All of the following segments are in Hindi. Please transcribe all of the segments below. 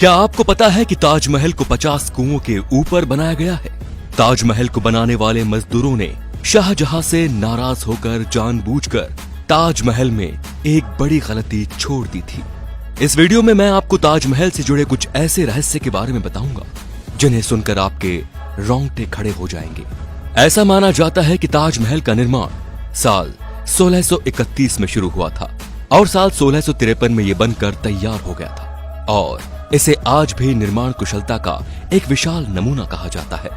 क्या आपको पता है कि ताजमहल को 50 कुओं के ऊपर बनाया गया है? ताजमहल को बनाने वाले मजदूरों ने शाहजहां से नाराज होकर जानबूझकर ताजमहल में एक बड़ी गलती छोड़ दी थी। इस वीडियो में मैं आपको ताजमहल से जुड़े कुछ ऐसे रहस्य के बारे में बताऊंगा जिन्हें सुनकर आपके रोंगटे खड़े हो जाएंगे। ऐसा माना जाता है कि ताजमहल का निर्माण साल 1631 में शुरू हुआ था और साल 1653 में यह बनकर तैयार हो गया था और इसे आज भी निर्माण कुशलता का एक विशाल नमूना कहा जाता है।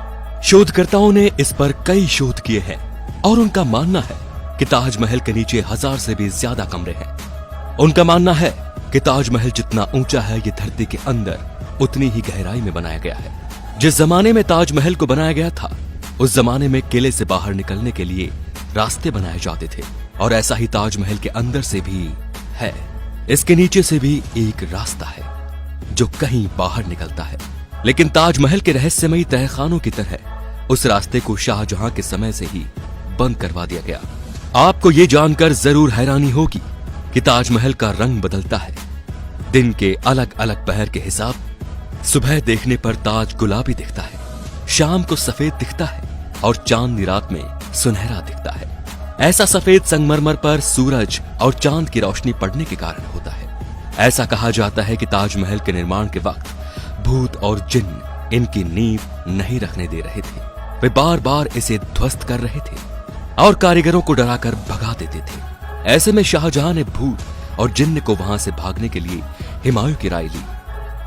शोधकर्ताओं ने इस पर कई शोध किए हैं और उनका मानना है कि ताजमहल के नीचे 1000 से भी ज्यादा कमरे हैं। उनका मानना है कि ताजमहल जितना ऊंचा है ये धरती के अंदर उतनी ही गहराई में बनाया गया है। जिस जमाने में ताजमहल को बनाया गया था उस जमाने में किले से बाहर निकलने के लिए रास्ते बनाए जाते थे और ऐसा ही ताजमहल के अंदर से भी है। इसके नीचे से भी एक रास्ता है जो कहीं बाहर निकलता है, लेकिन ताजमहल के रहस्यमयी तहखानों की तरह उस रास्ते को शाहजहां के समय से ही बंद करवा दिया गया। आपको ये जानकर जरूर हैरानी होगी कि ताजमहल का रंग बदलता है दिन के अलग अलग पहर के हिसाब। सुबह देखने पर ताज गुलाबी दिखता है, शाम को सफेद दिखता है और चांदनी रात में सुनहरा दिखता है। ऐसा सफेद संगमरमर पर सूरज और चांद की रोशनी पड़ने के कारण होता है। ऐसा कहा जाता है कि ताजमहल के निर्माण के वक्त भूत और जिन्न इनकी नींव नहीं रखने दे रहे थे। वे बार बार इसे ध्वस्त कर रहे थे और कारीगरों को डराकर भगा देते थे। ऐसे में शाहजहां ने भूत और जिन्न को वहां से भागने के लिए हुमायूं की राय ली।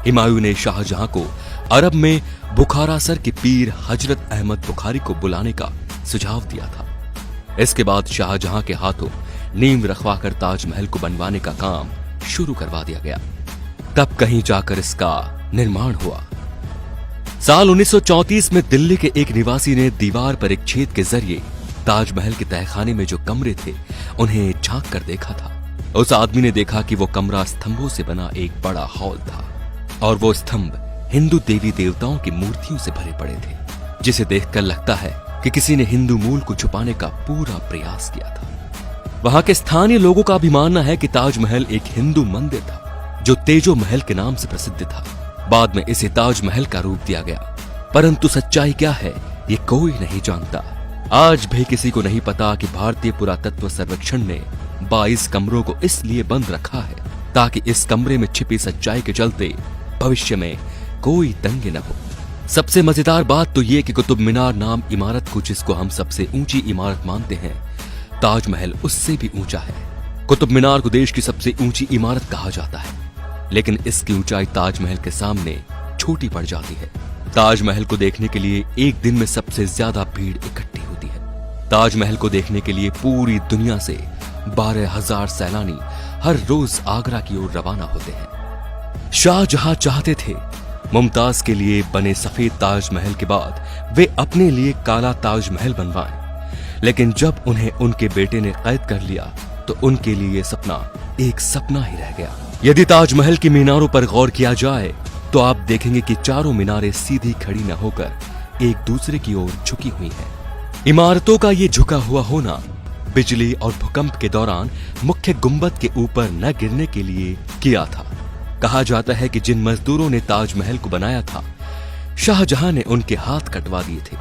हुमायूं ने शाहजहां को अरब में बुखारासर के पीर हजरत अहमद बुखारी को बुलाने का सुझाव दिया था। इसके बाद शाहजहां के हाथों नींव रखवाकर ताजमहल को बनवाने का काम शुरू करवा दिया गया। तब कहीं जाकर इसका निर्माण हुआ। साल 1934 में दिल्ली के एक निवासी ने दीवार पर एक छेद के जरिए ताजमहल के तहखाने में जो कमरे थे उन्हें झांक कर देखा था। उस आदमी ने देखा कि वो कमरा स्तंभों से बना एक बड़ा हॉल था और वो स्तंभ हिंदू देवी देवताओं की मूर्तियों से भरे पड़े थे, जिसे देखकर लगता है कि किसी ने हिंदू मूल को छुपाने का पूरा प्रयास किया था। वहां के स्थानीय लोगों का भी मानना है कि ताजमहल एक हिंदू मंदिर था जो तेजो महल के नाम से प्रसिद्ध था। बाद में इसे ताजमहल का रूप दिया गया, परंतु सच्चाई क्या है ये कोई नहीं जानता। आज भी किसी को नहीं पता कि भारतीय पुरातत्व सर्वेक्षण ने 22 कमरों को इसलिए बंद रखा है ताकि इस कमरे में छिपी सच्चाई के चलते भविष्य में कोई दंगे न हो। सबसे मजेदार बात तो ये कि कुतुब मीनार नाम इमारत को, जिसको हम सबसे ऊंची इमारत मानते हैं, ताजमहल उससे भी ऊंचा है। कुतुब मीनार को देश की सबसे ऊंची इमारत कहा जाता है, लेकिन इसकी ऊंचाई ताजमहल के सामने छोटी पड़ जाती है। ताजमहल को देखने के लिए एक दिन में सबसे ज्यादा भीड़ इकट्ठी होती है। ताजमहल को देखने के लिए पूरी दुनिया से 12,000 सैलानी हर रोज आगरा की ओर रवाना होते हैं। शाहजहां चाहते थे मुमताज के लिए बने सफेद ताजमहल के बाद वे अपने लिए काला ताजमहल बनवाएं, लेकिन जब उन्हें उनके बेटे ने कैद कर लिया तो उनके लिए सपना एक सपना ही रह गया। यदि ताजमहल की मीनारों पर गौर किया जाए तो आप देखेंगे कि चारों मीनारें सीधी खड़ी न होकर एक दूसरे की ओर झुकी हुई हैं। इमारतों का ये झुका हुआ होना बिजली और भूकंप के दौरान मुख्य गुंबद के ऊपर न गिरने के लिए किया था। कहा जाता है कि जिन मजदूरों ने ताजमहल को बनाया था शाहजहां ने उनके हाथ कटवा दिए थे,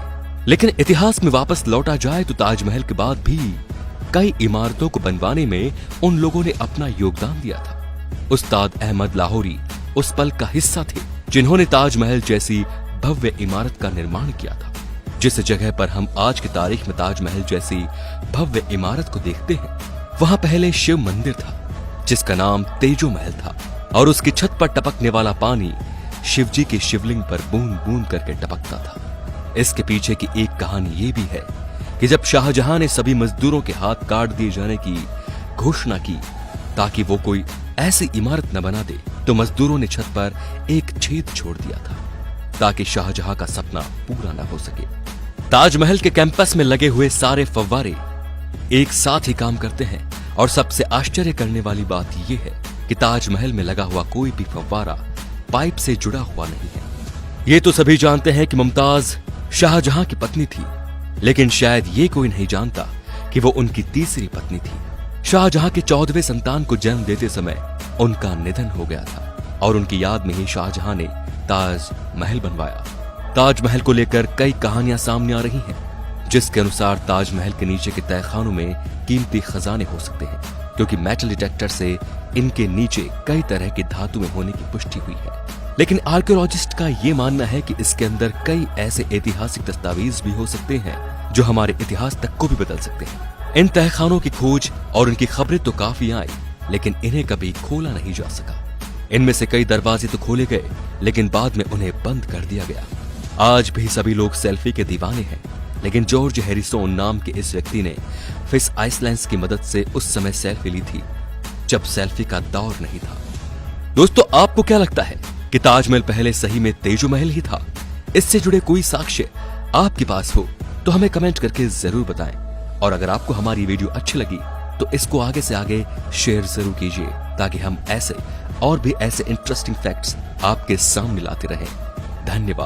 लेकिन इतिहास में वापस लौटा जाए तो ताजमहल के बाद भी कई इमारतों को बनवाने में उन लोगों ने अपना योगदान दिया था। उस्ताद अहमद लाहौरी उस पल का हिस्सा थे जिन्होंने ताजमहल जैसी भव्य इमारत का निर्माण किया था। जिस जगह पर हम आज की तारीख में ताजमहल जैसी भव्य इमारत को देखते हैं वहां पहले शिव मंदिर था जिसका नाम तेजो महल था और उसकी छत पर टपकने वाला पानी शिवजी के शिवलिंग पर बूंद बूंद करके टपकता था। इसके पीछे की एक कहानी ये भी है कि जब शाहजहां ने सभी मजदूरों के हाथ काट दिए जाने की घोषणा की ताकि वो कोई ऐसी इमारत न बना दे, तो मजदूरों ने छत पर एक छेद छोड़ दिया था ताकि शाहजहां का सपना पूरा न हो सके। ताजमहल के कैंपस में लगे हुए सारे फव्वारे एक साथ ही काम करते हैं और सबसे आश्चर्य करने वाली बात यह है कि ताजमहल में लगा हुआ कोई भी फव्वारा पाइप से जुड़ा हुआ नहीं है। ये तो सभी जानते हैं कि मुमताज शाहजहां की पत्नी थी, लेकिन शायद ये कोई नहीं जानता कि वो उनकी तीसरी पत्नी थी। शाहजहां के 14वें संतान को जन्म देते समय उनका निधन हो गया था और उनकी याद में ही शाहजहां ने ताज महल बनवाया। ताजमहल को लेकर कई कहानियां सामने आ रही हैं, जिसके अनुसार ताजमहल के नीचे के तहखानों में कीमती खजाने हो सकते हैं, क्योंकि मेटल डिटेक्टर से इनके नीचे कई तरह की धातु में होने की पुष्टि हुई है। लेकिन आर्कियोलॉजिस्ट का ये मानना है कि इसके अंदर कई ऐसे ऐतिहासिक दस्तावेज भी हो सकते हैं जो हमारे इतिहास तक को भी बदल सकते हैं। इन तहखानों की खोज और उनकी खबरें तो काफी आई, लेकिन इन्हें कभी खोला नहीं जा सका। इनमें से कई दरवाजे तो खोले गए, लेकिन बाद में उन्हें बंद कर दिया गया। आज भी सभी लोग सेल्फी के दीवाने हैं, लेकिन जॉर्ज हैरिसन नाम के इस व्यक्ति ने फिश आइसलैंड्स की मदद से उस समय सेल्फी ली थी जब सेल्फी का दौर नहीं था। दोस्तों, आपको क्या लगता है कि ताजमहल पहले सही में तेजो महल ही था? इससे जुड़े कोई साक्ष्य आपके पास हो तो हमें कमेंट करके जरूर बताएं। और अगर आपको हमारी वीडियो अच्छी लगी तो इसको आगे से आगे शेयर जरूर कीजिए, ताकि हम ऐसे और भी ऐसे इंटरेस्टिंग फैक्ट्स आपके सामने लाते रहें। धन्यवाद।